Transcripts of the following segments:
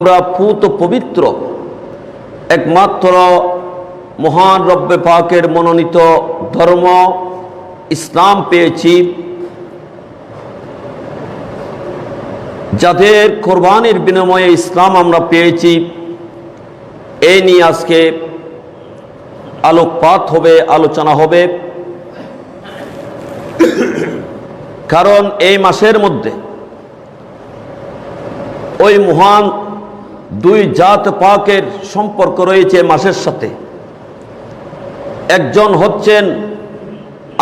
আমরা পুত পবিত্র একমাত্র মহান রব্বে পাকের মনোনীত ধর্ম ইসলাম পেয়েছি, যাদের কোরবানির বিনিময়ে ইসলাম আমরা পেয়েছি। এই নিয়ে আজকে আলোকপাত হবে, আলোচনা হবে। কারণ এই মাসের মধ্যে ওই মহান দুই জাত পাকের সম্পর্ক রয়েছে মাসের সাথে। একজন হচ্ছেন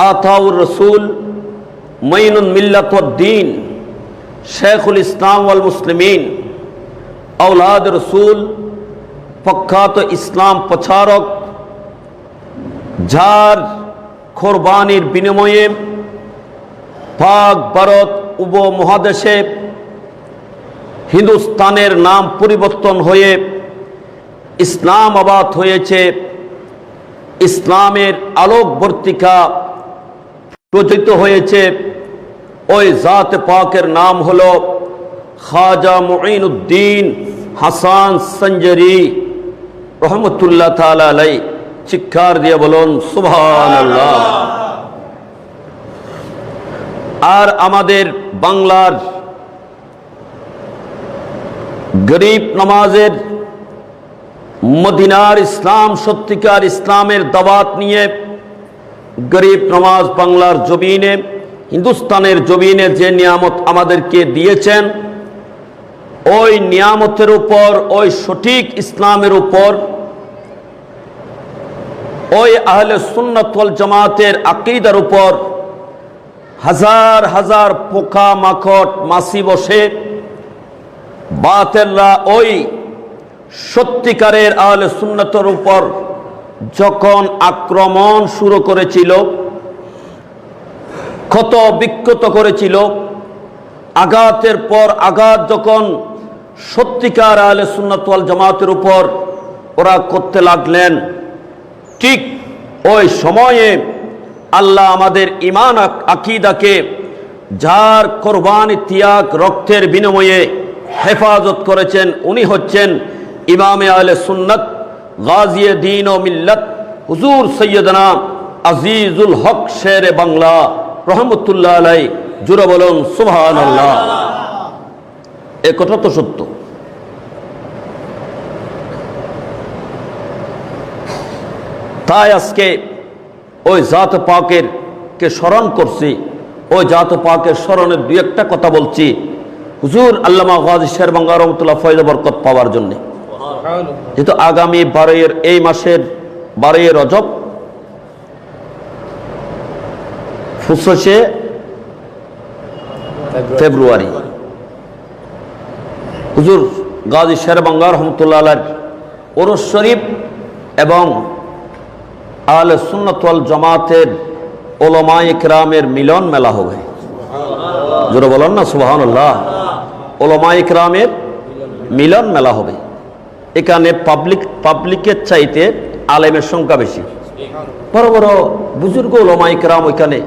আতাউর রসুল মাইনুল মিল্লাত ওয়াদ দ্বীন শেখুল ইসলাম ওয়াল মুসলিমিন, আওলাদ রসুল প্রখ্যাত ইসলাম প্রচারক, যার কোরবানির বিনিময়ে পাক ভারত উপমহাদেশে হিন্দুস্তানের নাম পরিবর্তন হয়ে ইসলামাবাদ হয়েছে। ইসলামের আলোকবর্তিকা প্রজ্বলিত হয়েছে। ওই জাত পাকের নাম হলো খাজা মুঈনুদ্দিন হাসান সঞ্জরি রহমতুল্লাহ তাআলা আলাইহি। চিৎকার দিয়ে বলুন সুবহানাল্লাহ। আর আমাদের বাংলার গরিব নমাজের মদিনার ইসলাম, সত্যিকার ইসলামের দাওয়াত নিয়ে গরিব নমাজ বাংলার জমিনে, হিন্দুস্তানের জমিনে যে নিয়ামত আমাদেরকে দিয়েছেন, ওই নিয়ামতের উপর, ওই সঠিক ইসলামের উপর, ওই আহলে সুন্নাত ওয়াল জামাতের আকীদার উপর হাজার হাজার পোকা মাকড় মাছি বসে বাতিলরা ওই সত্যিকারের আহলে সুন্নাতের উপর যখন আক্রমণ শুরু করেছিল, ক্ষত বিক্ষত করেছিল, আঘাতের পর আঘাত যখন সত্যিকার আহলে সুন্নাত ওয়াল জামাতের উপর ওরা করতে লাগলেন, ঠিক ওই সময়ে আল্লাহ আমাদের ঈমান আকীদাকে, যার কোরবানি ত্যাগ রক্তের বিনিময়ে হেফাজত করেছেন, উনি হচ্ছেন ইমামে আহলে সুন্নাত গাজিয়ে দ্বীন ও মিল্লাত হুজুর সৈয়দনা আজিজুল হক শেরে বাংলা রহমতুল্লাহ আলাইহি। জুড়ে বলুন সুবহানাল্লাহ। এ কথা তো সত্য। তাই আজকে ওই জাত পাকের কে স্মরণ করছি, ওই জাত পাকের স্মরণের দুই একটা কথা বলছি হুজুর আল্লামা গাজী শের বাংলা রহমতুল্লাহ ফয়জ বরকত পাওয়ার জন্য। যেহেতু আগামী 12 এই মাসের 12 রজব, ফুসছে ফেব্রুয়ারি, হুজুর গাজী শের বাংলা রহমতুল্লাহ আলাইহির ওরস শরীফ এবং আহলে সুন্নাত ওয়াল জামাতের উলামায়ে কেরামের মিলন মেলা হবে। জোরে বলেন না সুবহানাল্লাহ। উলামায়ে কেরামের মিলন মেলা হবে। এখানে পাবলিকের চাইতে আলেমের সংখ্যা বেশি। বড় বড় বুজুর্গ উলামায়ে কেরাম ওইখানে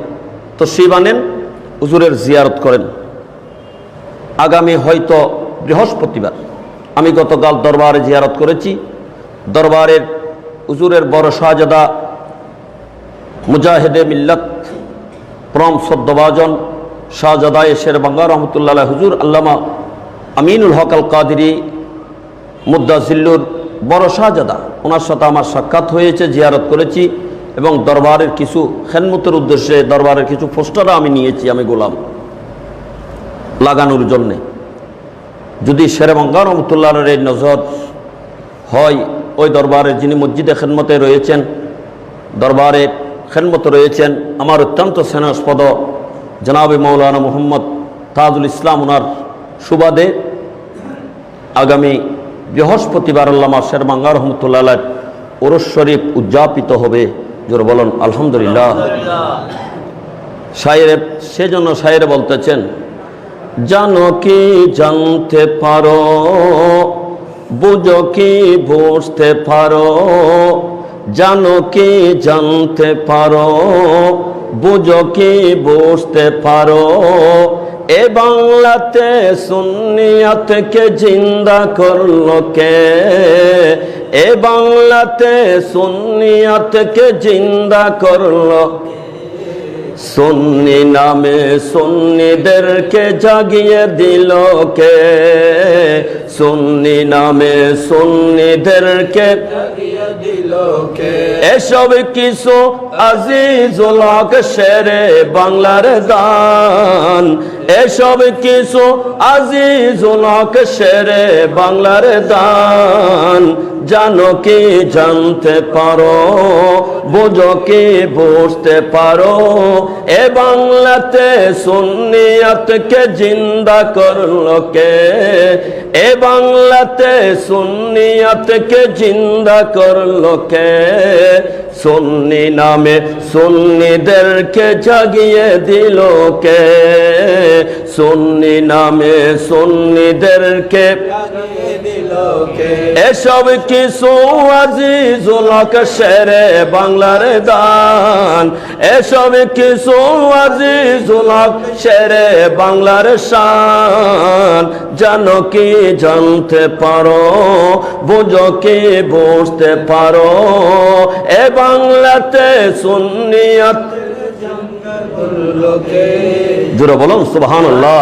তশরিফ আনেন, হুজুরের জিয়ারত করেন। আগামী হয়তো বৃহস্পতিবার, আমি গতকাল দরবারে জিয়ারত করেছি। দরবারের হুজুরের বড় শাহজাদা মুজাহিদে মিল্লাত পরম শ্রদ্ধাভাজন শাহজাদা শের বাংলা রহমতুল্লাহ আলাইহি হুজুর আল্লামা আমিনুল হক আল কাদেরী মুদ্দাজিল্লুর বড় শাহজাদা, ওনার সাথে আমার সাক্ষাৎ হয়েছে, জিয়ারত করেছি এবং দরবারের কিছু খেদমতের উদ্দেশ্যে দরবারের কিছু পোস্টারও আমি নিয়েছি, আমি গোলাম লাগানোর জন্যে। যদি শের বাংলা রহমতুল্লাহ আলাইহি নজর হয়, ওই দরবারের যিনি মসজিদে খেদমতে রয়েছেন, দরবারে খেদমতে রয়েছেন আমার অত্যন্ত স্নেহাস্পদ জনাবে মৌলানা মোহাম্মদ তাজুল ইসলাম, ওনার সুবাদে আগামী বৃহস্পতিবার আল্লামা শের বাংলা রহমতুল্লাহ আলাইহির ওরস শরীফ উদযাপিত হবে। জোরে বলুন আলহামদুলিল্লাহ। শায়েরে সেজন্য শায়েরে বলতেছেন, জানো কি জানতে পারো, বুঝো কি বুঝতে পারো, জানো কি জানতে পারো, বুঝো কি বুঝতে পারো, এ বাংলাতে সুন্নিয়তকে জিন্দা করলো কে? এ বাংলাতে সুন্নিয়তকে জিন্দা করলো, সুন্নি নামে সুন্নিদেরকে জাগিয়ে দিল কে? সুন্নি নামে সুন্নিদেরকে জাগিয়ে দিল কে? এসব কিছু আজিজুল হক শেরে বাংলার দান, এসব কিছু আজিজুল হক শেরে বাংলার দান। জানো কি জানতে পারো, বোঝো কি বুঝতে পারো, এ বাংলাতে সুন্নিয়তকে জিন্দা করলো কে? এ বাংলাতে সুন্নিয়তকে জিন্দা করলো কে? সুন্নি নামে সুন্নিদেরকে জাগিয়ে দিল কে? সুন্নি নামে সুন্নিদেরকে জাগিয়ে দিল কে? এসব কিছু আজিজুল হক শেরে বাংলার দান, এসব কিছু আজিজুল হক শেরে বাংলার শান। জানো কি জানতে পারো, বুঝো কি বুঝতে পারো, এ বাংলাতে সুন্নিয়ত জোরে বলুন সুবহানাল্লাহ,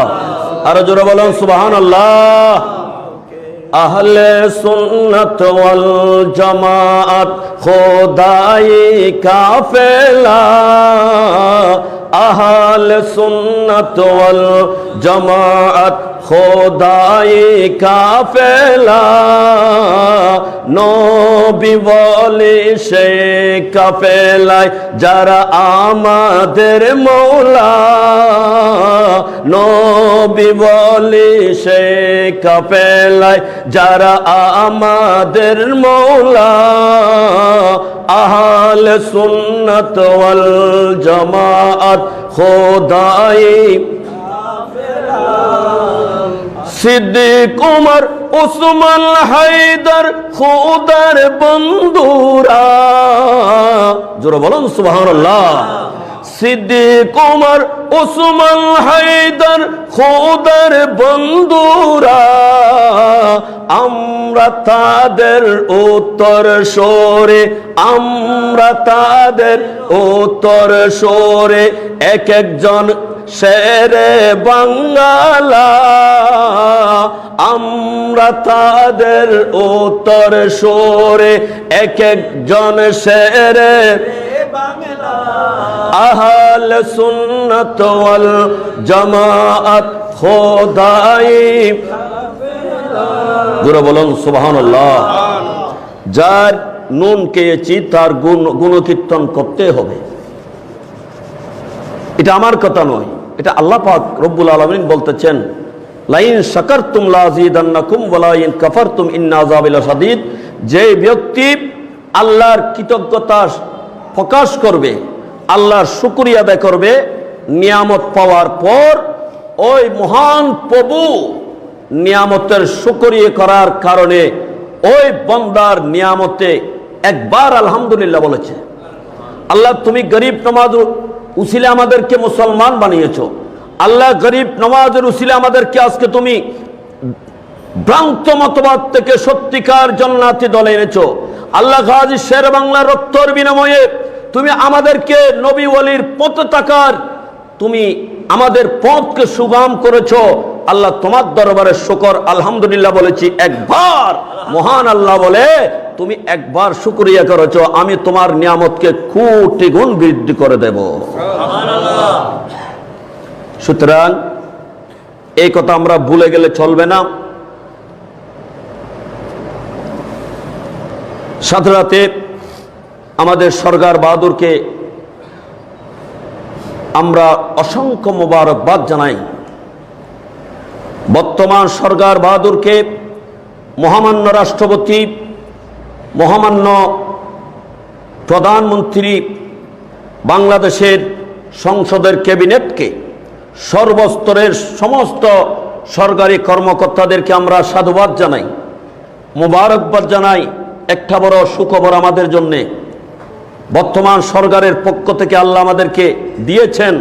আরো জোরে বলুন সুবহানাল্লাহ। আহলে সুন্নাত ওয়াল জামাত খোদাই কাফেলা, আহলে সুন্নাত ওয়াল জামাত খোদাই কাফেলা। নবী বলে সে কাফেলায় যারা আমাদের মওলা, নবী বলে সে কাফেলায় যারা আমাদের মওলা। আহলে সুন্নাত ওয়াল জামাত খোদাই সিদ্দিক উমর উসমান হায়দার খোদার বন্ধুরা, জোরে বলুন সুবহানাল্লাহ। সিদ্দিক উমর উসমান হায়দার খোদার বন্ধুরা, আমরা তাদের উত্তর সরে, আমরা তাদের উত্তর সরে এক একজন শেরে বাংলা। আমরা তাদের উত্তর সরে এক একজন শেরে বাংলা। আহলে সুন্নাত ওয়াল জামাত খোদাই, জোরে বলুন সুবহানাল্লাহ। যার নুন খেয়েছি তার গুণকীর্তন করতে হবে। এটা আমার কথা নয়, এটা আল্লাহ পাক রব্বুল আলামিন বলতেছেন, লাইন শাকারতুম লাযিদান্নাকুম ওয়া লাইন কাফারতুম ইন্না আযাবি লাশাদীদ। যে ব্যক্তি আল্লাহর কৃতজ্ঞতা প্রকাশ করবে, আল্লাহর শুকরিয়া আদায় করবে নিয়ামত পাওয়ার পর, ওই মহান প্রভু নিয়ামতের শুকরিয়া করার কারণে ওই বান্দার নিয়ামতে একবার আলহামদুলিল্লাহ বলেছে। আল্লাহ তুমি গরিব নওয়াজ উসিলে আমাদেরকে মুসলমান বানিয়েছো, আল্লাহ গরিব নওয়াজের উসিলে আমাদেরকে আজকে তুমি ভ্রান্ত মতবাদ থেকে সত্যিকার জান্নাতি দলে এনেছো। আল্লাহ গাজী শের বাংলার রক্তর বিনিময়ে তুমি আমাদেরকে নবী ওয়ালির পথে থাকার তুমি আমাদের পথকে সুগম করেছো। আল্লাহ তোমার দরবারে শুকর আলহামদুলিল্লাহ বলেছি একবার। মহান আল্লাহ বলে তুমি একবার শুকরিয়া করেছো, আমি তোমার নিয়ামতকে কোটি গুণ বৃদ্ধি করে দেব। সুবহানাল্লাহ। সুতরাং এই কথা আমরা ভুলে গেলে চলবে না। সাথে সাথে আমাদের সরকার বাহাদুরকে আমরা অসংখ্য মোবারকবাদ জানাই। বর্তমান সরকার বাহাদুরকে মহামান্য রাষ্ট্রপতি, মহামান্য প্রধানমন্ত্রী, বাংলাদেশের সংসদের ক্যাবিনেটকে, সর্বস্তরের সমস্ত সরকারি কর্মকর্তাদেরকে আমরা সাধুবাদ জানাই, মোবারকবাদ জানাই। একটা বড় সুখবর আমাদের জন্যে, বর্তমান সরকারের পক্ষ থেকে আল্লাহ আমাদেরকে দিয়েছেন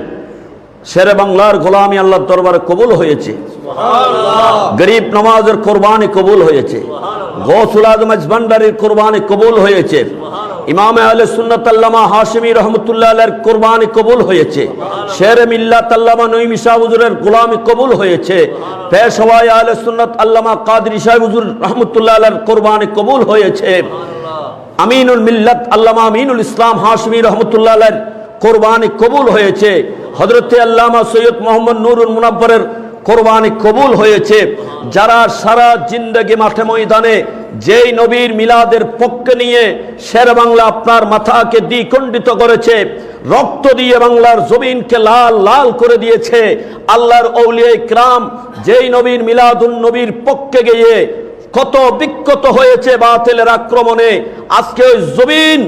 শেরে বাংলার গোলামি আল্লাহর দরবারে কবুল হয়েছে, গরিব নওয়াজের কোরবানি কবুল হয়েছে, গৌসুল আজম ভান্ডারীর কোরবানি কবুল হয়েছে, ইমাম আহলে সুন্নাত আল্লামা হাশিমি রহমতুল্লাহ আলাইহির কোরবানি কবুল হয়েছে, শেরে মিল্লাত আল্লামা নঈম শাহ হুজুরের গোলামি কবুল হয়েছে, পেশওয়া আহলে সুন্নাত আল্লামা কাদরী শাহ হুজুর রহমতুল্লাহ আলাইহির কোরবানি কবুল হয়েছে, আমিনুল মিল্লাত আল্লামা আমিনুল ইসলাম হাশিমি রহমতুল্লাহ আলাইহির কোরবানি কবুল হয়েছে, হযরতে আল্লামা সৈয়দ মোহাম্মদ নুরুল মুনাব্বরের কোরবানি কবুল হয়েছে। যারা সারা জিন্দেগি মাঠে ময়দানে যেই নবীর মিলাদের পক্ষে নিয়ে শের বাংলা আপনার মাথাকে দ্বিখণ্ডিত করেছে, রক্ত দিয়ে বাংলার জমিনকে লাল লাল করে দিয়েছে, আল্লাহর আউলিয়া ইকরাম যেই নবীর মিলাদুন নবীর পক্ষে গিয়ে কত বিক্ষত হয়েছে বাতিলের আক্রমণে, আজকে ওই জমিন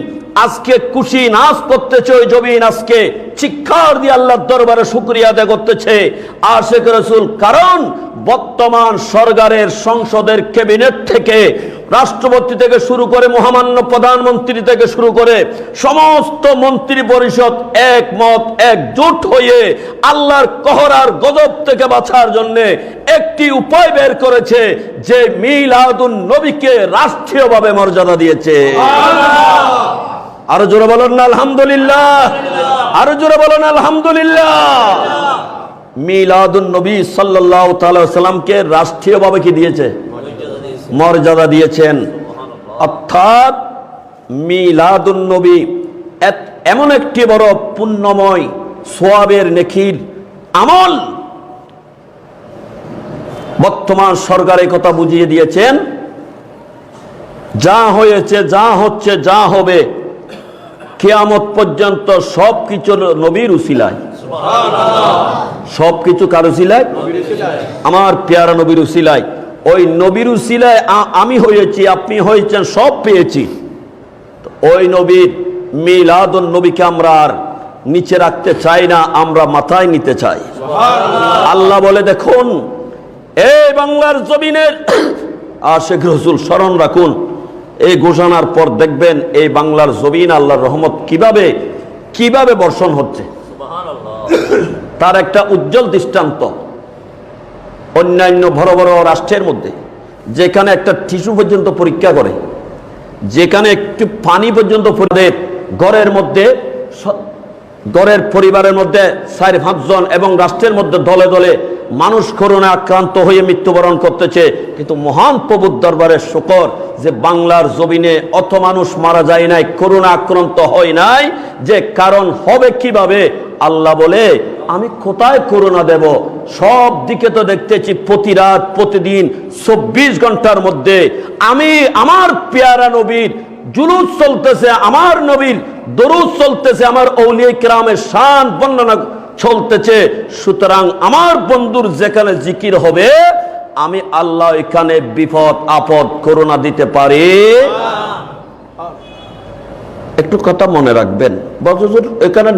আজকে খুশি নাচ করতেছে, ওই জমিন আজকে চিৎকার দিয়ে আল্লাহর দরবারে শুকরিয়া আদায় করতেছে আশিক রাসূল। কারণ বর্তমান সরকারের সংসদের ক্যাবিনেট থেকে, রাষ্ট্রপতি থেকে শুরু করে মহামান্য প্রধানমন্ত্রী থেকে শুরু করে সমস্ত মন্ত্রী পরিষদ একমত একজোট হয়ে আল্লাহর কহর আর গজব থেকে বাঁচার জন্য একটি উপায় বের করেছে, যে মিলাদুন নবীকে রাষ্ট্রীয়ভাবে মর্যাদা দিয়েছে। আরো জোরে বলেন না আলহামদুলিল্লাহ, আরো জোরে বলেন আলহামদুলিল্লাহ। মিলাদুন নবী সাল্লাল্লাহু তাআলা সাল্লামকে রাষ্ট্রীয়ভাবে কি দিয়েছে? মর্যাদা দিয়েছেন। অর্থাৎ মিলাদুন নবী এমন একটি বড় পুণ্যময় সোয়াবের নেকির আমল, বর্তমান সরকার এই কথা বুঝিয়ে দিয়েছেন। যা হয়েছে, যা হচ্ছে, যা হবে কিয়ামত পর্যন্ত সবকিছু নবীর উসিলায়। সবকিছু কার উসিলায়? আমার পেয়ারা নবীর উসিলায়। ওই নবীর উসিলায় আমি হয়েছি, আপনি হয়েছেন, সব পেয়েছি। ওই নবীর মিলাদুন নবীকে আমরা আর নিচে রাখতে চাই না, আমরা মাথায় নিতে চাই। আল্লাহ বলে, দেখুন এই বাংলার জমিনের আশিক রাসূল স্মরণ রাখুন, এই ঘোষণার পর দেখবেন এই বাংলার জমিন আল্লাহর রহমত কিভাবে কিভাবে বর্ষণ হচ্ছে। তার একটা উজ্জ্বল দৃষ্টান্ত অন্যান্য বড় বড় রাষ্ট্রের মধ্যে, যেখানে একটা টিস্যু পর্যন্ত পরীক্ষা করে, যেখানে একটু পানি পর্যন্ত ঘরের মধ্যে, ঘরের পরিবারের মধ্যে 4-5 জন এবং রাষ্ট্রের মধ্যে দলে দলে মানুষ করোনা আক্রান্ত হয়ে মৃত্যুবরণ করতেছে। কিন্তু মহান প্রভুর দরবারে শুকর যে বাংলার জমিনে অত মানুষ মারা যায় নাই, করোনা আক্রান্ত হয় নাই। যে কারণ হবে কিভাবে? আল্লাহ বলে, আমি কোথায় করোনা দেব? সব দিকে তো দেখতেছি প্রতি রাত প্রতিদিন 24 ঘন্টার মধ্যে আমি আমার পেয়ারা নবীর জুলুস চলতেছে, আমার নবীর দরুদ চলতেছে, আমার আউলিয়া কিরামের শান বর্ণনা চলতেছে। সুতরাং আমার বন্ধুর যেখানে জিকির হবে, আমি আল্লাহ এখানে বিপদ আপদ করোনা দিতে পারি। একটু কথা মনে রাখবেন, এখানে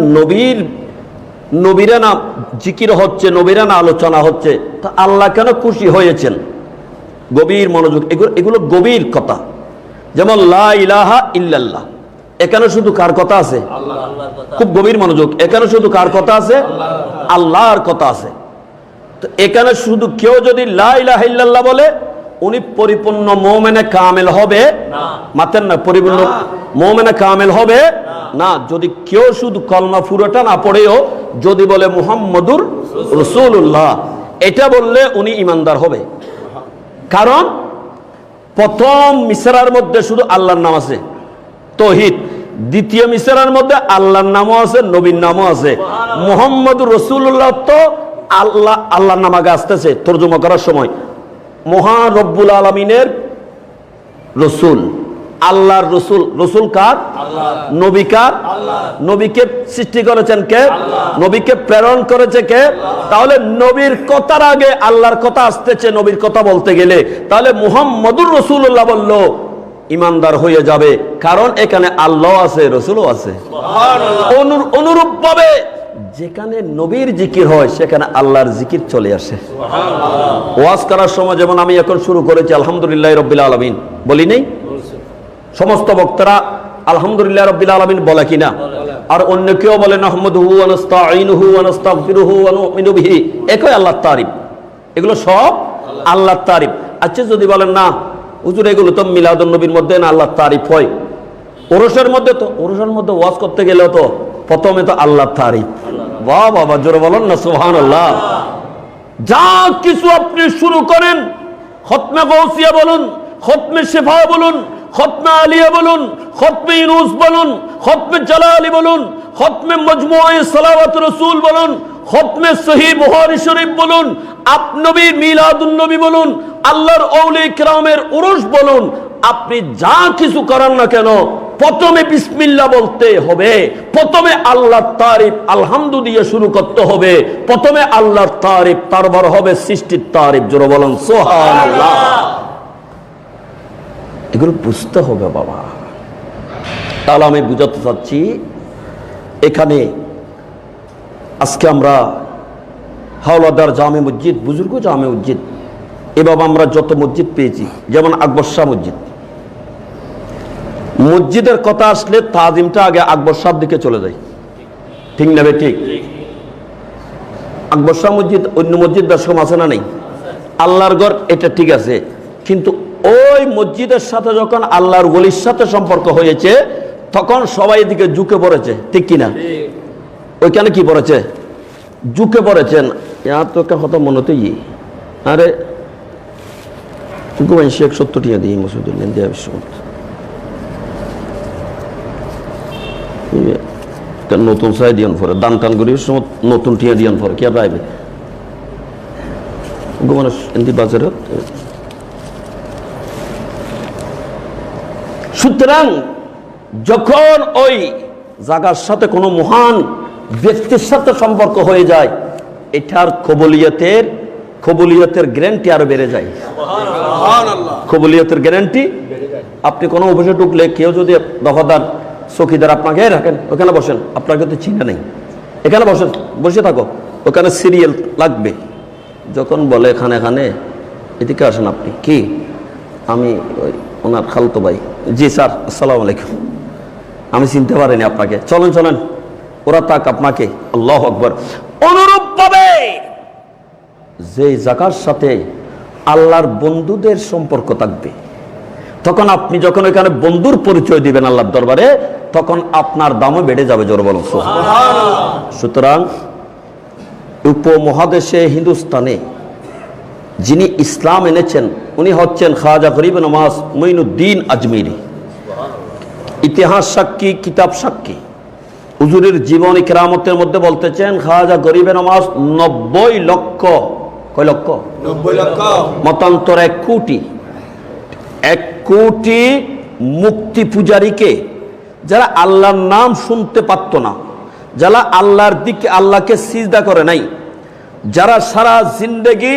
নবীরা না জিকির হচ্ছে, নবীরা না আলোচনা হচ্ছে, তা আল্লাহ কেন খুশি হয়েছেন? গভীর মনোযোগ, এগুলো গভীর কথা। যেমন লা ইলাহা ইল্লাল্লাহ, এখানে শুধু কার কথা আছে? খুব গভীর মনোযোগ, এখানে শুধু কার কথা আছে? আল্লাহর কথা আছে। তো এখানে শুধু কেউ যদি লা ইলাহা ইল্লাল্লাহ বলে, উনি পরিপূর্ণ মুমিনে কামেল হবে মাতেন না? পরিপূর্ণ মুমিনে কামেল হবে না। যদি কেউ শুধু কলমা পুরোটা না পড়েও যদি বলে মুহাম্মদুর রাসূলুল্লাহ, এটা বললে উনি ঈমানদার হবে। কারণ প্রথম মিসরার মধ্যে শুধু আল্লাহর নাম আছে, তাওহীদ। দ্বিতীয় মিসরার মধ্যে আল্লাহর নামও আছে, নবীর নামও আছে। মুহাম্মদুর রাসূলুল্লাহ তো আল্লাহর নাম আগে আসতেছে তরজমা করার সময়। মহান রব্বুল আলামিনের রসুল, আল্লাহর রসুল। রসুল কার? নবী কার? নবীকে সৃষ্টি করেছেন কে? নবীকে প্রেরণ করেছে কে? তাহলে নবীর কথার আগে আল্লাহর কথা আসতেছে নবীর কথা বলতে গেলে, তাহলে মুহাম্মদুর রাসূলুল্লাহ বললো ইমানদার হয়ে যাবে। কারণ এখানে আল্লাহ আছে, রসুলও আছে। অনুরূপ ভাবে যেখানে নবীর জিকির হয় সেখানে আল্লাহর জিকির চলে আসে। ওয়াজ করার সময় যেমন আমি এখন শুরু করেছি আলহামদুলিল্লাহ রাব্বিল আলামিন, বলি নেই? সমস্ত বক্তারা আলহামদুলিল্লাহ রাব্বিল আলামিন বলে কিনা? আর অন্য কেউ বলে নাহমাদুহু ওয়া নাস্তাঈনুহু ওয়া নাস্তাগফিরুহু ওয়া নুমিনু বিহি, একই আল্লাহর তারিফ, এগুলো সব আল্লাহর তারিফ। আচ্ছা যদি বলেন না হুজুর এগুলো তো মিলাদুন নবীর মধ্যে না আল্লাহর তারিফ হয়, ওরসের মধ্যে তো, ওরসের মধ্যে ওয়াজ করতে গেলেও তো প্রথমে তো আল্লাহর তারিফ। বাহ বাবা, জোরে বলেন না সুবহানাল্লাহ। যা কিছু আপনি শুরু করেন, খতমে গৌসিয়া বলুন, খতমে শেফা বলুন, খতমে আলিয়া বলুন, খতমে ইউনুস বলুন, খতমে জালালি বলুন, খতমে মজমুআয়ে সালাওয়াত রাসূল বলুন, খতমে সহিহ বুখারী শরীফ বলুন, নবীর মিলাদুন নবী বলুন, আল্লাহর আউলিয়া কিরামের উরুস বলুন, আপনি যা কিছু করেন না কেন প্রথমে বিসমিল্লাহ বলতে হবে, প্রথমে আল্লাহর তারিফ আলহামদু দিয়ে শুরু করতে হবে, প্রথমে আল্লাহর তারিফ, তারপর হবে সৃষ্টির তারিফ। জোরে বলেন সুবহানাল্লাহ। এগুলো বুঝতে হবে বাবা। তাহলে আমি বুঝাতে চাচ্ছি, এখানে আজকে আমরা হাওলাদার জামে মসজিদ, বুজুর্গ জামে মসজিদ, এভাবে আমরা যত মসজিদ পেয়েছি, যেমন আকবর শাহ মসজিদ, মসজিদের কথা আসলে তাজিমটা আগে আকবর শাহর দিকে চলে যায়, ঠিক না বে ঠিক? আকবর শাহ মসজিদ অন্য মসজিদ দর্শক আছে না নেই? আল্লাহর ঘর এটা ঠিক আছে, কিন্তু ওই মসজিদের সাথে যখন আল্লাহর ওলির সাথে সম্পর্ক হয়েছে তখন সবাই এদিকে ঝুঁকে পড়েছে, ঠিক কিনা? ওইখানে কি পড়েছে? ঝুঁকে পড়েছেন। ইয়ার তো একটা কথা মনে হতেই, আরে গোয়েন শেখ 70 টিয়া দিই মসজিদুল্লাহ দিয়া বিশ্বমত নতুন চাই দিয়ন পরে দান টান করি নতুন টিয়া দিয়ন পরে কি আর রাইবে গোমান বাজারে। সুতরাং যখন ওই জায়গার সাথে কোনো মহান ব্যক্তির সাথে সম্পর্ক হয়ে যায়, এটার কবুলিয়তের গ্যারান্টি আরো বেড়ে যায়। কবুলিয়তের গ্যারান্টি, আপনি কোনো অফিসে ঢুকলে কেউ যদি দফাদার চৌকিদার আপনাকে রাখেন, ওখানে বসেন, আপনাকে তো চিন্তা নেই, এখানে বসেন, বসে থাকো, ওখানে সিরিয়াল লাগবে। যখন বলে এখানে এখানে এদিকে আসেন, আপনি কি? আমি ওনার খালতো ভাই। জি স্যার, আসসালামু আলাইকুম, আমি চিনতে পারিনি আপনাকে, চলেন চলেন, ওরা তাক আপনাকে। আল্লাহু আকবার। অনুরূপ ভাবে যে জায়গার সাথে আল্লাহর বন্ধুদের সম্পর্ক থাকবে, তখন আপনি যখন এখানে বন্ধুর পরিচয় দিবেন আল্লাহর দরবারে, তখন আপনার দামও বেড়ে যাবে। জোরে বলুন সুবহানাল্লাহ। সুতরাং উপমহাদেশে হিন্দুস্তানে যিনি ইসলাম এনেছেন উনি হচ্ছেন খাজা গরিব নওয়াজ মঈনুদ্দিন আজমিরি। ইতিহাস সাক্ষী, কিতাব সাক্ষী। হুজুরের জীবনী কেরামতের মধ্যে বলতেছেন খাজা গরিব নওয়াজ 90 লক্ষ, কয় লক্ষ? 90 লক্ষ মতান্তর 1 কোটি, 1 কোটি মুক্তি পূজারীকে, যারা আল্লাহর নাম শুনতে পারত না, যারা আল্লাহর দিকে আল্লাহকে সিজদা করে নাই, যারা সারা জিন্দেগি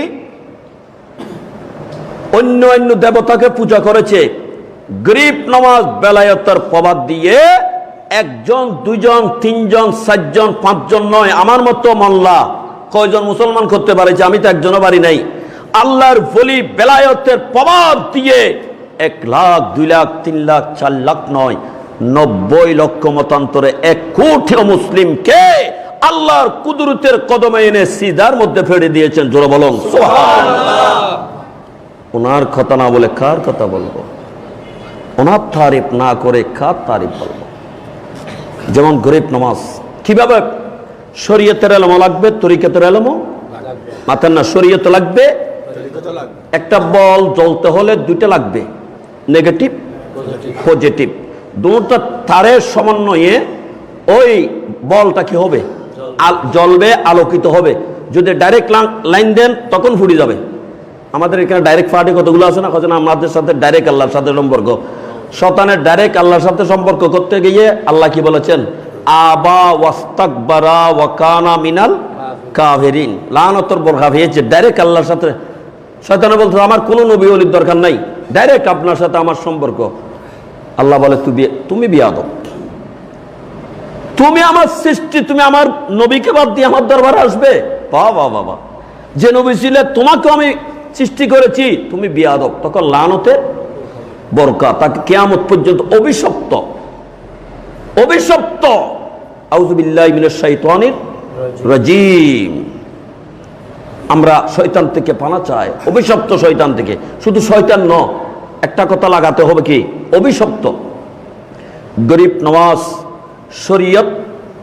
অন্য অন্য দেবতাকে পূজা করেছে, গরিব নওয়াজ বেলায়েতের প্রবাদ দিয়ে 1 জন 2 জন 3 জন 4 জন 5 জন নয়, আমার মতো মোল্লা কয়জন মুসলমান করতে পারেছে? আমি তো একজনও পারি নাই। আল্লাহর ওলি বেলায়েতের প্রবাদ দিয়ে 1 লাখ 2 লাখ 3 লাখ 4 লাখ নয়, 90 লক্ষ মতান্তরে 1 কোটি মুসলিমকে আল্লাহর কুদরতের কদমে এনে সিজদার মধ্যে ফেলে দিয়েছেন। জোরে বলুন সুবহানাল্লাহ। ওনার কথা না বলে কার কথা বলবো? ওনার তারিফ না করে কার তারিফ বলবো? যেমন গরিব নওয়াজ, কিভাবে শরীয়তের ইলম লাগবে, তরিকতের ইলম মাথার না, শরীয়ত লাগবে। একটা বল জ্বলতে হলে 2টা লাগবে, নেগেটিভ পজিটিভ, দুটো তারের সমন্বয়ে ওই বলটা কি হবে? জ্বলবে, আলোকিত হবে। যদি ডাইরেক্ট লাইন দেন তখন ফুটে যাবে। আমাদের এখানে ডাইরেক্ট পার্টি কতগুলো আছে না, কথা না, আমাদের সাথে ডাইরেক্ট আল্লাহর সাথে সম্পর্ক। শয়তানের ডাইরেক্ট আল্লাহর সাথে সম্পর্ক করতে গিয়ে আল্লাহ কি বলেছেন? আবা ওয়াস্তাকবারা ওয়া কানা মিনাল কাফিরিন, লানাতুর বরখা হয়েছে ডাইরেক্ট আল্লাহর সাথে। শয়তানে বলতো আমার কোনো নবী ওলির দরকার নাই, ডাইরেক্ট আপনার সাথে আমার সম্পর্ক। আল্লাহ বলে তুমি বিয়াদব, তুমি আমার সৃষ্টি, তুমি আমার নবীকে বাদ দিয়ে আমার দরবারে আসবে? বাবা বাবা, যে নবী ছিলে তোমাকে আমি সৃষ্টি করেছি, তুমি বিয়াদব। তখন লানতের বরকা, তাকে কিয়ামত পর্যন্ত অভিশপ্ত, অভিশপ্ত। আউযু বিল্লাহি মিনাশ শাইতানির রাজিম। আমরা শয়তান থেকে পানা চাই, অভিশপ্ত শয়তান থেকে। শুধু শয়তান ন, একটা কথা লাগাতে হবে কি, অভিশপ্ত। গরিব নওয়াজ শরীয়ত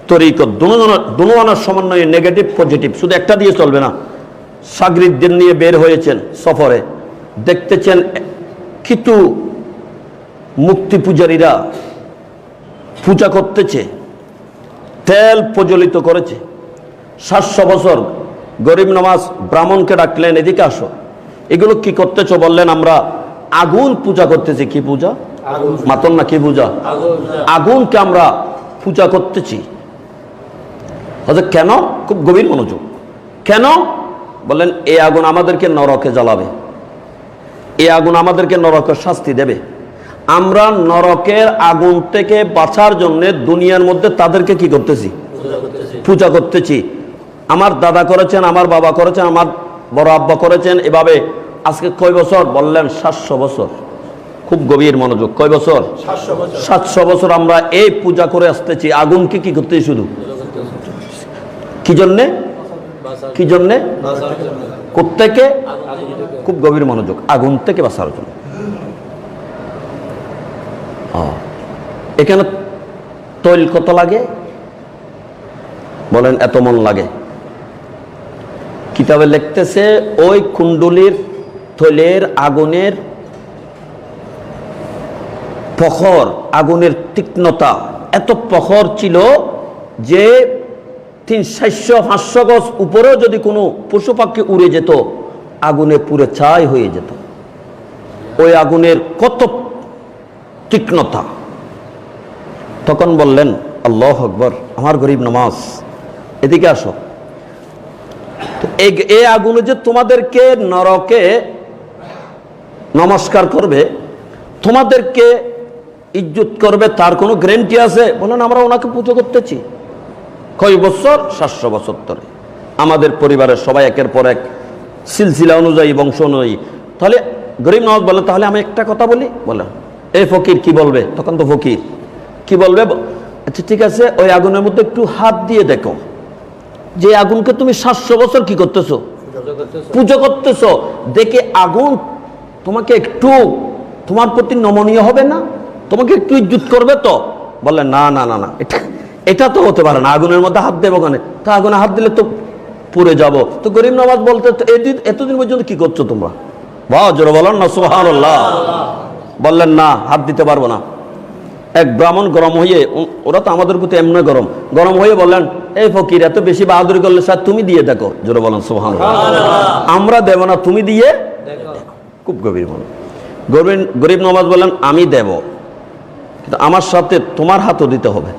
তরিকত দুনোজনের সমন্বয়ে নেগেটিভ পজিটিভ, শুধু একটা দিয়ে চলবে না। সাগরিদদের নিয়ে বের হয়েছেন সফরে, দেখতেছেন কিছু মুক্তি পূজারীরা পূজা করতেছে, তেল প্রজ্বলিত করেছে। 700 বছর গরিব নওয়াজ ব্রাহ্মণকে ডাকলেন, এদিকে আসো, এগুলো কি করতেছো? বললেন আমরা আগুন পূজা করতেছি। কি পূজা? মাতন না, কি পূজা? আগুনকে আমরা পূজা করতেছি। কেন? খুব গভীর মনোযোগ। কেন? বললেন এই আগুন আমাদেরকে নরকে জ্বালাবে, এই আগুন আমাদেরকে নরকের শাস্তি দেবে। আমরা নরকের আগুন থেকে বাঁচার জন্য দুনিয়ার মধ্যে তাদেরকে কি করতেছি? পূজা করতেছি। আমার দাদা করেছেন, আমার বাবা করেছেন, আমার বড় আব্বা করেছেন, এভাবে আজকে কয় বছর? বললেন 700 বছর। খুব গভীর মনোযোগ। কয় বছর? 700 বছর আমরা এই পূজা করে আসতেছি। আগুনকে কি করতেছি? শুধু কি জন্যে? কি জন্যে? কোত্থেকে? খুব গভীর মনোযোগ। আগুন থেকে বাঁচার জন্য। এখানে তৈল কত লাগে? বলেন এত মন লাগে। কিতাবে লিখতেছে ওই কুণ্ডুলির তৈলের আগুনের প্রখর, আগুনের তীক্ষ্ণতা এত প্রখর ছিল যে 300-500 গজ উপরেও যদি কোনো পশু পাখি উড়ে যেত, আগুনে পুড়ে ছাই হয়ে যেত। ওই আগুনের কত তীক্ষ্ণতা। তখন বললেন আল্লাহু আকবার, আমার গরিব নওয়াজ এদিকে আসো। এই আগুনে যে তোমাদেরকে নরকে নমস্কার করবে, তোমাদেরকে ইজ্জত করবে, তার কোনো গ্যারান্টি আছে? বলেন আমরা ওনাকে পুজো করতেছি। কয় বছর? 700 বছর ধরে। আমাদের পরিবারের সবাই একের পর এক সিলসিলা অনুযায়ী, বংশ অনুযায়ী। তাহলে গরিব নওয়াজ বলে তাহলে আমি একটা কথা বলি। বলে এই ফকির কি বলবে? তখন তো ফকির কি বলবে? আচ্ছা ঠিক আছে, ওই আগুনের মধ্যে একটু হাত দিয়ে দেখো, যে আগুনকে তুমি 700 বছর কি করতেছো? পুজো করতেছো। দেখে আগুন তোমাকে একটু, তোমার প্রতি নমনীয় হবে না? তোমাকে একটু ইজ্জত করবে তো? বলে না না না না, এটা তো হতে পারে না। আগুনের মধ্যে হাত দেবো কেন? তা আগুনে হাত দিলে তো পুড়ে যাব। তো গরিব নওয়াজ বলতে এতদিন পর্যন্ত কি করছো তোমরা? বাহ, জোরে বলেন না সুবহানাল্লাহ। বললেন না, হাত দিতে পারবো না। এক ব্রাহ্মণ গরম হয়ে, ওরা তো আমাদের প্রতি এমনি গরম হয়ে বললেন এই ফকির এত বেশি বাহাদুরি করলে স্যার তুমি দিয়ে দেখো। জোরে বলেন সুবহানাল্লাহ। আমরা দেব না, তুমি দিয়ে দেখো। খুব গভীর মন। গরিব নওয়াজ বলেন আমি দেব, কিন্তু আমার সাথে তোমার হাতও দিতে হবে।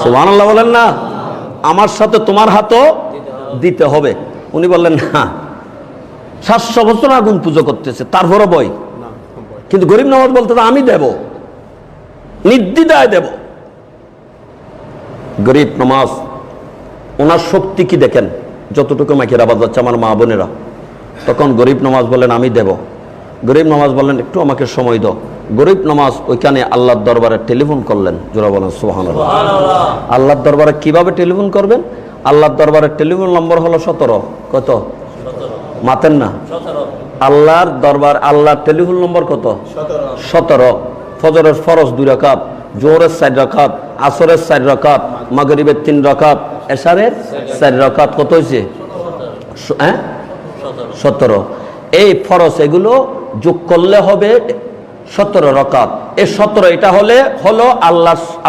সুবহানাল্লাহ বলেন না, আমার সাথে তোমার হাতও দিতে হবে। উনি বললেন না, 700 বছর আগুন পুজো করতেছে, তারপরও বই। কিন্তু গরিব নওয়াজ বলতে আমি দেব, নির্দ্বিধায় দেব। গরিব নওয়াজ ওনার শক্তি কি দেখেন, যতটুকু মাইকের আওয়াজ যাচ্ছে আমার মা বোনেরা। তখন গরিব নওয়াজ বললেন আমি দেব। গরিব নওয়াজ বললেন একটু আমাকে সময় দাও। গরিব নওয়াজ ওইখানে আল্লাহর দরবারে টেলিফোন করলেন। জোরা বলেন সুবহানাল্লাহ। আল্লাহর দরবারে কিভাবে টেলিফোন করবেন? আল্লাহর দরবারের টেলিফোন নম্বর হলো 17। কত? মাতেন না? আল্লাহর দরবার, আল্লাহর টেলিফোন নম্বর কত? 17। ফজরের ফরজ 2 রাকাত, জোহরের 4 রাকাত, আসরের 4 রাকাত, মাগরিবের 3 রাকাত, এশারের 4 রাকাত। কত হয়েছে? 17। এই ফরজ এগুলো যোগ করলে হবে 17 রাকাত। এই 17 এটা হলো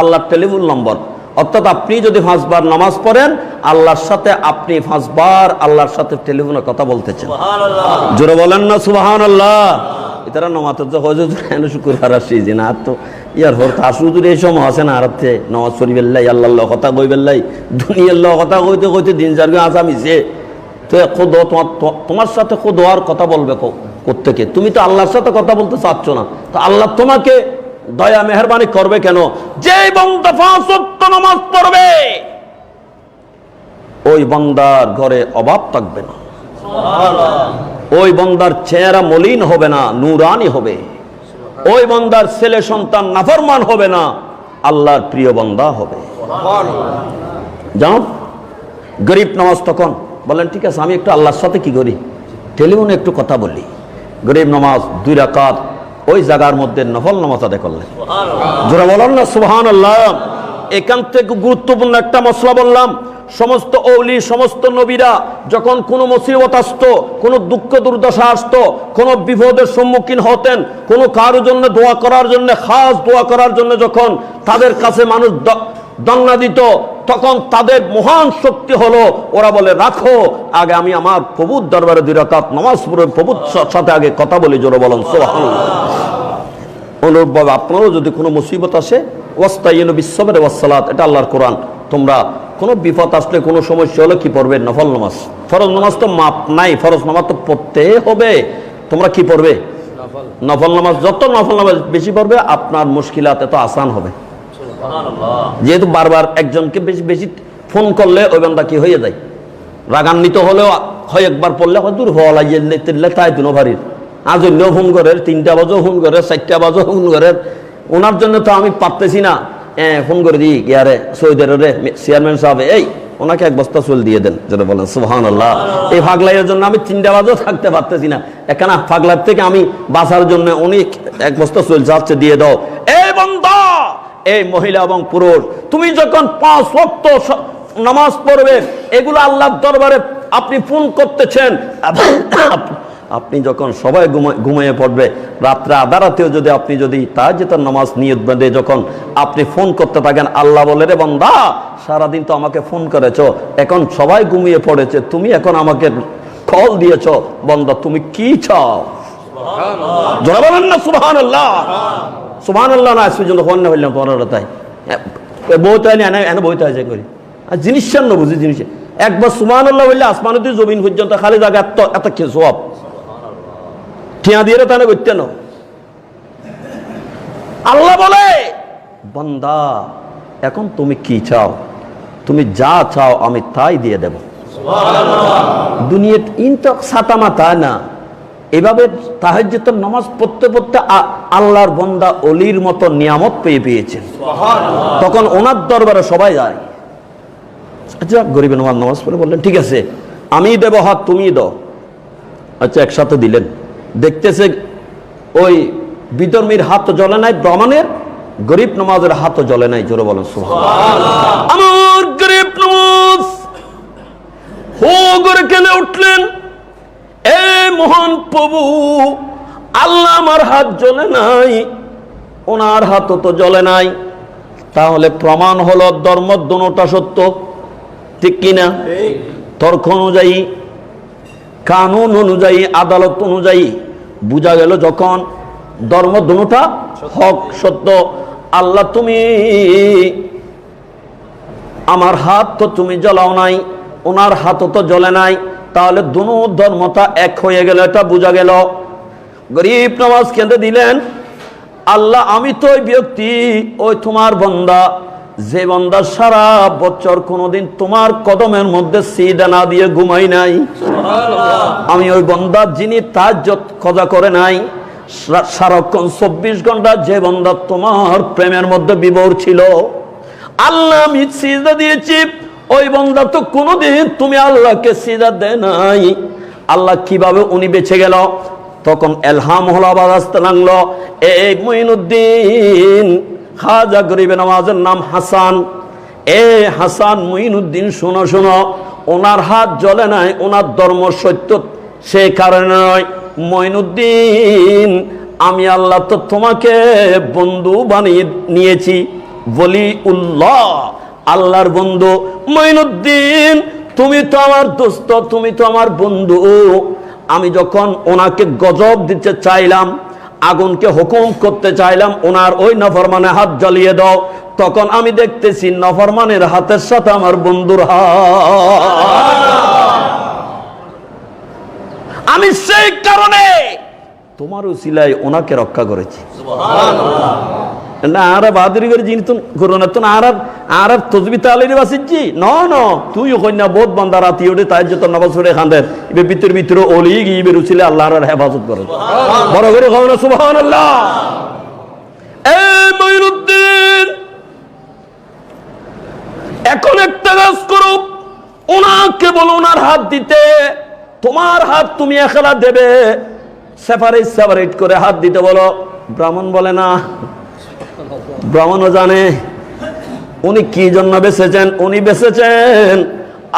আল্লাহর টেলিফোন নম্বর। অর্থাৎ আপনি যদি 5 বার নামাজ পড়েন, আল্লাহর সাথে আপনি 5 বার আল্লাহর সাথে টেলিফোনে কথা বলতেছেন। জোরে বলেন না সুবহানাল্লাহ। ইতারা নমাজ তো হজে এনে শুকুর হারাসি যে না তো ইয়ার হর তাসুদুর এই সময় আছে না আরতে নমাজ পড়িবেল্লাই আল্লাহর কথা কইবেল্লাই দুনিয়ার লগ কথা কইতে দিন জারগে আসামিছে। তো খোদ তোমার সাথে খোদ আর কথা বলবে কোত্থেকে? তুমি তো আল্লাহর সাথে কথা বলতে চাচ্ছ না, তো আল্লাহ তোমাকে দয়া মেহেরবানি করবে কেন? যে বান্দা 5 ওয়াক্ত নামাজ পড়বে ওই বান্দার ঘরে অভাব থাকবে না, ওই বান্দার চেহারা মলিন হবে না, নূরানি হবে। ওই বান্দার ছেলে সন্তান নাফরমান হবে না, আল্লাহর প্রিয় বান্দা হবে। যাও গরিব নামাজ। তখন বলেন ঠিক আছে, আমি একটু আল্লাহর সাথে কি করি, টেলিফোনে একটু কথা বলি। গরিব নামাজ 2 রাকাত ওই জায়গার মধ্যে নফল নামাজ আদায় করলেন। জোরে বলেন না সুবহানাল্লাহ। এখান থেকে গুরুত্বপূর্ণ একটা মসলা বললাম, সমস্ত ওলি সমস্ত নবীরা যখন কোনো মুসিবত আসতো, কোনো দুঃখ দুর্দশা আসতো, কোনো বিপদের সম্মুখীন হতেন, কোনো কারোর জন্য দোয়া করার জন্য, খাস দোয়া করার জন্য যখন তাদের কাছে মানুষ দন্না দিত, তখন তাদের মহান শক্তি হলো ওরা বলে রাখো আগে আমি আমার প্রভুর দরবারে 2 রাকাত নামাজ পড়ে প্রভুর সাথে আগে কথা বলি। জোরে বলেন সুবহানাল্লাহ। অনুরূপভাবে আপনারও যদি কোনো মুসিবত আসে, ওয়াস্তাইনু বিস-সাবরি ওয়াস-সালাত, এটা আল্লাহর কোরআন। তোমরা কোনো বিপদ আসলে কোনো সমস্যা হলে কি পড়বে? নফল নামাজ। ফরজ নামাজ তো মাপ নাই, ফরজ নামাজ তো পড়তে হবে। তোমরা কি পড়বে? নফল নামাজ। যত নফল নামাজ বেশি পড়বে আপনার মুশকিলাত এত আসান হবে। যেহেতু বারবার একজনকে বেশি বেশি ফোন করলে ওই বান্দা কি হয়ে যায়, রাগান্বিত হলেও হয় একবার পড়লে হয় দূর হওয়া লাগিয়ে তাই দুনো ভারির আজ অন্যও ফোন করে, 3টা বাজেও ফোন করে, 4টা বাজেও ফোন করে। ওনার জন্য তো আমি পারতেছি না, ফোন করে দিই ইয়ারে সৌদের রে চেয়ারম্যান সাহেব, এই ওনাকে 1 বস্তা চুল দিয়ে দেন। যেটা বলেন সুবহানাল্লাহ। এই ফাগলাইয়ের জন্য আমি 3টা বাজেও থাকতে পারতেছি না, এখানে ফাগলার থেকে আমি বাঁচার জন্য উনি 1 বস্তা চুল যাচ্ছে দিয়ে দাও। এই বান্দা, এই মহিলা এবং পুরুষ, তুমি যখন 5 ওয়াক্ত নামাজ পড়বে, এগুলো আল্লাহর দরবারে আপনি ফোন করতেছেন। আপনি যখন সবাই ঘুমিয়ে পড়বে, রাত্রে আধা রাতেও যদি আপনি যদি তাহাজ্জুদের নামাজ নিয়ত বেঁধে যখন আপনি ফোন করতে থাকেন, আল্লাহ বলে রে বান্দা সারাদিন তো আমাকে ফোন করেছো, এখন সবাই ঘুমিয়ে পড়েছে, তুমি এখন আমাকে কল দিয়েছ, বান্দা তুমি কি চাও? জোরে বলেন না সুবহানাল্লাহ। সুবহানাল্লাহ না আসবে জন্য ফোন না হইলাম তোমার তাই বইতে হয় না, এনে বইতে হয় যে করি আর জিনিস না বুঝি জিনিস। একবার সুবহানাল্লাহ বললে আসমান দিয়ে জমিন পর্যন্ত খালি জায়গা এত কে সব ঠিয়া দিয়ে তাহলে করতে না। আল্লাহ বলে বান্দা এখন তুমি কি চাও, তুমি যা চাও আমি তাই দিয়ে দেব। দুনিয়া ইনতো ছাতা মাথা না, এভাবে তাহাজ্জুদের নামাজ পড়তে পড়তে আল্লাহর বান্দা অলির মতো নিয়ামত পেয়েছেন। তখন ওনার দরবারে সবাই যায়। আচ্ছা গরিবের নামাজ পড়ে বললেন ঠিক আছে আমি দেব, হাত তুমি দাও। আচ্ছা একসাথে দিলেন, দেখতেছে ওই বিধর্মীর হাত জ্বলে নাই, ব্রাহ্মণের গরিব নামাজের হাত জ্বলে নাই। জোরে বলেন সুবহানাল্লাহ। আমার গরিব নামাজ হো করে কেঁদে উঠলেন, এ মহান প্রভু আল্লাহ আমার হাত জ্বলে নাই, ওনার হাত তো জ্বলে নাই, তাহলে প্রমাণ হলো ধর্ম দুটোটা সত্য, ঠিক কিনা? তর্ক অনুযায়ী, কানুন অনুযায়ী, আদালত অনুযায়ী বুঝা গেল যখন ধর্ম দুটোটা হক সত্য। আল্লাহ তুমি আমার হাত তো তুমি জ্বলাও নাই, ওনার হাত তো জ্বলে নাই, তাহলে দুনো ধর্মটা এক হয়ে গেল, এটা বোঝা গেল। গরিব নামাজ কেঁদে দিলেন, আল্লাহ আমি তো ওই ব্যক্তি, ওই তোমার বান্দা, যে বান্দা সারা বছর কোনোদিন তোমার কদমের মধ্যে সিজদা না দিয়ে ঘুমাই নাই। আমি ওই বান্দা যিনি তাহাজ্জুদ কজা করে নাই, সারাক্ষণ 24 ঘন্টা যে বান্দা তোমার প্রেমের মধ্যে বিভোর ছিল। আল্লাহ আমি সিজদা দিয়েছি, ওই বান্দা তো কোনোদিন তুমি আল্লাহকে সিজদা দেয় নাই। আল্লাহ কিভাবে উনি বেঁচে গেল? তখন এলহাম হলো, আবার আসতে লাগলো, এই মুঈনুদ্দিন খাজা গরিবে নামাজের নাম হাসান, এ হাসান মুঈনুদ্দিন শোনো শোনো, ওনার হাত জ্বলে নাই, ওনার ধর্ম সত্য, সে কারণে নয়। মুঈনুদ্দিন আমি আল্লাহ তো তোমাকে বন্ধু বানিয়ে নিয়েছি, ওলিউল্লাহ আল্লাহর বন্ধু। মুঈনুদ্দিন তুমি তো আমার দোস্ত, তুমি তো আমার বন্ধু। আমি যখন ওনাকে গজব দিতে চাইলাম, আগুনকে হুকুম করতে চাইলাম ওনার ওই নফরমানে হাত জ্বালিয়ে দাও, তখন আমি দেখতেছি নফরমানের হাতের সাথে আমার বন্ধুর হাত। আমি সেই কারণে তোমার উসিলায় ওনাকে রক্ষা করেছি। না আর বাহাদুরি করে জিনিস করো না, তো আর তসবি তালির বাসিছি ন ন তুই কন্যা বোধ বান্দা রাতি ওঠে তাই যত নামাজ পড়ে খান্দের এবে ভিতর ভিতরে অলি গিয়ে রুচিলে আল্লাহর হেফাজত করে বড় করে খাও না সুবহানাল্লাহ। এই মুঈনুদ্দিন এখন একটা কাজ করো, ওনাকে বলো ওনার হাত দিতে। তোমার হাত তুমি একলা দেবে, সেপারেট সেপারেট করে হাত দিতে বলো। ব্রাহ্মণ বলে না, ব্রাহ্মণও জানে উনি কি জন্য বেঁচেছেন। উনি বেঁচেছেন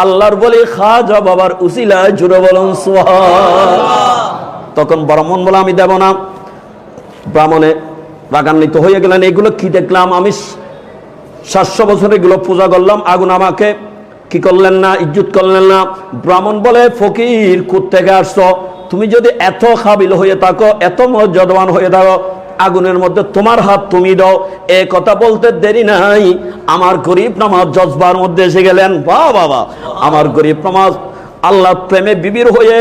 আল্লাহর বলি খাজা বাবার উসিলায়, জুড়ে বলুন সুবহানাল্লাহ। তখন ব্রাহ্মণ বলে আমি দেব না। ব্রাহ্মণে রাগান্বিত হয়ে গেলেন, এগুলো কি দেখলাম আমি, 700 বছর এগুলো পূজা করলাম, আগুন আমাকে কি করলেন না, ইজ্জত করলেন না। ব্রাহ্মণ বলে ফকির কোত্থেকে আসছো? তুমি যদি এত কাবিল হয়ে থাকো, এত মর্যাদাবান হয়ে থাকো, আগুনের মধ্যে তোমার হাত তুমি দাও। এ কথা বলতে দেরি নাই, আমার গরিব নামাজ জজবার মধ্যে এসে গেলেন। বাহ বাবা, আমার গরিব নামাজ আল্লাহ প্রেমে বিবির হয়ে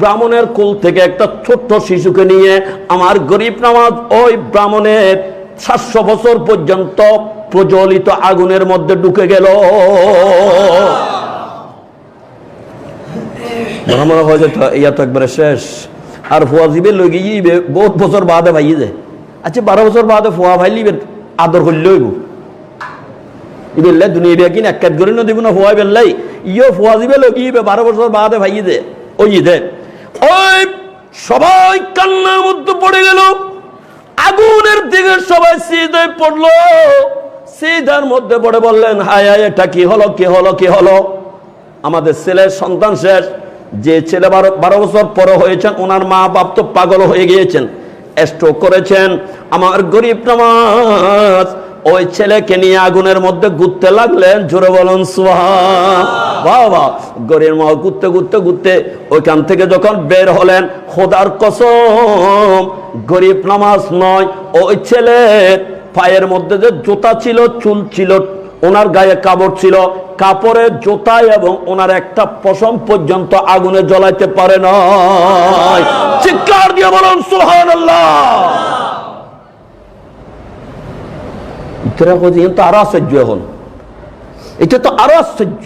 ব্রাহ্মণের কুল থেকে একটা ছোট্ট শিশুকে নিয়ে আমার গরিব নামাজ ওই ব্রাহ্মণের 700 বছর পর্যন্ত প্রজ্বলিত আগুনের মধ্যে ঢুকে গেল। ব্রাহ্মণ হয়ে ইয়া তো একবারে শেষ। আর ফুয়া জিবে লগে গিয়ে বহুত বছর বাদে ভাইয়ে যায়। আচ্ছা 12 বছর বাদে ফুয়া ভাই লিবে আদর করলে হইব। ইবেল্লাই দুনিয়া বিয়া কিনা এক করে না দিব না ফুয়া বেল্লাই ইয়ো ফুয়া জিবে লগে গিয়ে 12 বছর বাদে ভাইয়ে দে ওই দে। ওই সবাই কান্নার মধ্যে পড়ে গেল, আগুনের দিকে সবাই সিধায় পড়লো। সিধার মধ্যে পড়ে বললেন, হায় হায়, এটা কি হলো, কি হলো, কি হলো? আমাদের ছেলের সন্তান শেষ। যে ছেলে 12 বছর পর হয়েছেন, ওনার মা বাপ তো পাগল হয়ে গিয়েছেন, স্ট্রোক করেছেন। আমার গরিব নামাজ ওই ছেলেকে নিয়ে আগুনের মধ্যে ঘুরতে লাগলেন, জোরে বলুন সুবহানাল্লাহ। বাবা, গরিব মা ঘুরতে ঘুরতে ঘুরতে ওইখান থেকে যখন বের হলেন, খোদার কসম গরিব নামাজ নয়, ওই ছেলের পায়ের মধ্যে যে জুতা ছিল, চুল ছিল, ওনার গায়ে কাপড় ছিল, কাপড়ের জুতা এবং ওনার একটা পশম পর্যন্ত আগুনে জ্বলাইতে পারে না। চিৎকার দিয়ে বলুন সুবহানাল্লাহ। তো আরো আশ্চর্য, এখন এটা তো আরো আশ্চর্য।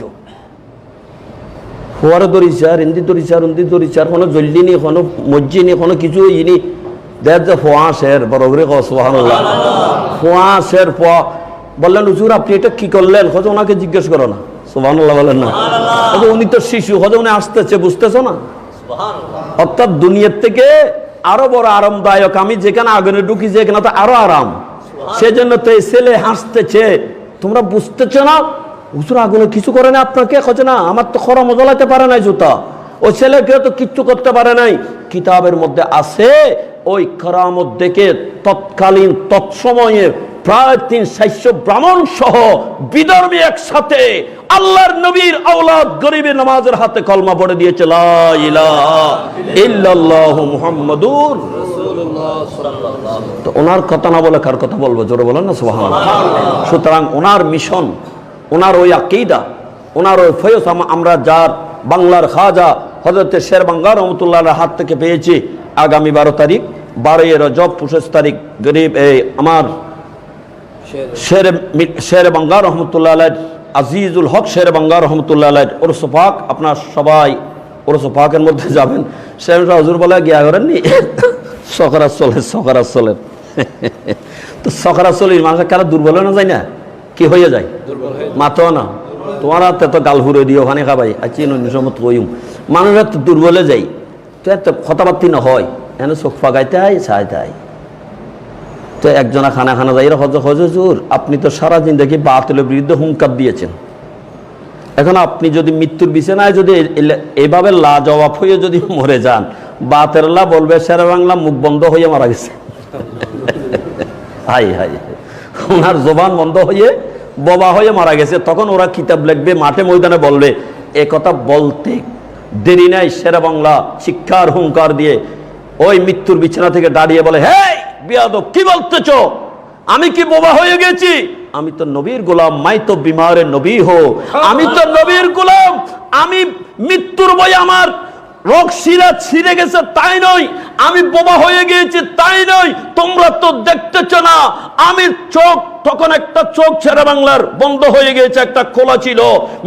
ফোয়ারে ধরিচার, হিন্দি ধরিচার, হিন্দি ধরিচার, কোনো জ্বলিনি, কোনো মজ্জিনি, কোনো কিছু ইনি দেখ যে ফোয়া শের বড় করে সুবহানাল্লাহ। ফোয়া শের ফোয়া বললেন, হুজুর আপনি এটা কি করলেন? হয়তো ওনাকে জিজ্ঞেস করো না, সুবহানাল্লাহ বলেন না। উনি তো শিশু, হয়তো উনি আসতেছে, বুঝতেছো না? অর্থাৎ দুনিয়ার থেকে আরো বড় আরামদায়ক আমি যেখানে আগুনে ঢুকি, যেখানে তো আরো আরাম। সেজন্য তো এই ছেলে হাসতেছে, তোমরা বুঝতেছো না? হুজুর আগুনে কিছু করে না আপনাকে? হচ্ছে না, আমার তো খরম জ্বলাতে পারে নাই জুতা, ওই ছেলেকে তো কিচ্ছু করতে পারে নাই। কিতাবের মধ্যে আছে ওই কারামত দেখে তৎকালীন তৎসময়ে প্রায় 300 ব্রাহ্মণ সহ বিধর্মী একসাথে আল্লাহর নবীর আওলাদ গরিবের নামাজের হাতে কলমা পড়ে দিয়েছে, লা ইলাহা ইল্লাল্লাহু মুহাম্মাদুর রাসূলুল্লাহ। তো ওনার কথা না বলে কার কথা বলবো? জোরে বলেন না সুবহানাল্লাহ। সুতরাং ওনার মিশন, ওনার ওই আকীদা, ওনার ওই ফয়জ আমরা যার বাংলার খাজা হযরত শেরবাংলা রহমাতুল্লাহর হাত থেকে পেয়েছি। আগামী 12 তারিখ, 12 রজব, 25 তারিখ গরিব আমার শেরবাংলা রহমতুল্লাহ আলাইহি, আজিজুল হক শেরবাংলা রহমতুল্লাহ আলাইহি ওরস পাক। আপনার সবাই ওরস পাকের মধ্যে যাবেন। শেখ হুজুর বলে গিয়া করেননি সকারাত চলে তো সকারাত চলে মানুষের কারা দুর্বল না যায় না, কি হয়ে যায়? মাতো না তোমার হাতে তো গাল ঘুরে দিও ওখানে খাবাই আছি সমত কইম, মানুষের তো দুর্বলে যাই, তো এত কথাবার্তি না হয়, এনে চোখ ফাগাইতে হয়, চাইতে হয়। তো একজনা খানা যাই হজুর আপনি তো সারা জিন্দেগি বাতিলের বিরুদ্ধে হুঙ্কার দিয়েছেন, এখন আপনি যদি মৃত্যুর বিছানায় যদি এইভাবে লাজবাব হয়ে যদি মরে যান, বাতেরলা বলবে শেরবাংলা মুখ বন্ধ হয়ে মারা গেছে। হাই হাই, ওনার জবান বন্ধ হয়ে বোবা হয়ে মারা গেছে। তখন ওরা কিতাব লিখবে, মাঠে ময়দানে বলবে। এ কথা বলতে দেরি নাই, শেরবাংলা শিক্ষার হুঙ্কার দিয়ে ওই মৃত্যুর বিছানা থেকে দাঁড়িয়ে বলে, হে বিয়াদব, কি বলতেছ? আমি কি বোবা হয়ে গেছি? আমি তো নবীর গোলাম, মাই তো বিমারে নবী হো, আমি তো নবীর গোলাম। আমি মৃত্যুর ভয়ে আমার রোগ শিরা ছিঁড়ে গেছে তাই নয়, আমি বোবা হয়ে গিয়েছি তাই নয়, তোমরা তো দেখতেছ না আমি চোখ, তখন একটা চোখ শেরবাংলার বন্ধ হয়ে গিয়েছে, একটা খোলা ছিল।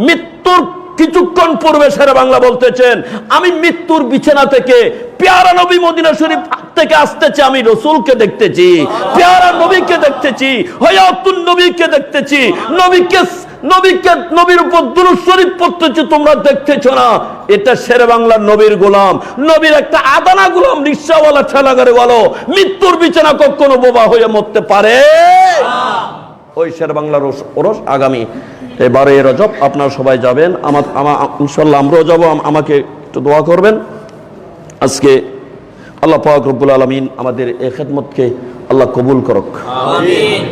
মৃত্যুর কিছুক্ষণ পূর্বে শেরবাংলা বলতেছেন, আমি মৃত্যুর বিছানা থেকে পেয়ারা নবী মদিনা শরীফ থেকে আসতেছে, আমি রসুলকে দেখতেছি, পেয়ারা নবীকে দেখতেছি, হয়াতুন নবীকে দেখতেছি, নবীকে নবীকে, নবীর উপর দুরূদ শরীফ পড়তেছে, তোমরা দেখতেছ না? এটা শেরে বাংলার নবীর গোলাম, নবীর একটা আদানা গোলাম, রিকশাওয়ালা, ঠেলাগাড়ি বলো, মৃত্যুর বিছানা কখনো বোবা হয়ে মরতে পারে? ওই শেরে বাংলার ওরস আগামী 12 রজব আপনারা সবাই যাবেন, ইনশাআল্লাহ আমরাও যাব। আমাকে একটু দোয়া করবেন। আজকে আল্লাহ পাক রব্বুল আলামিন আমাদের এই খেদমতকে আল্লাহ কবুল করুক। আমিন।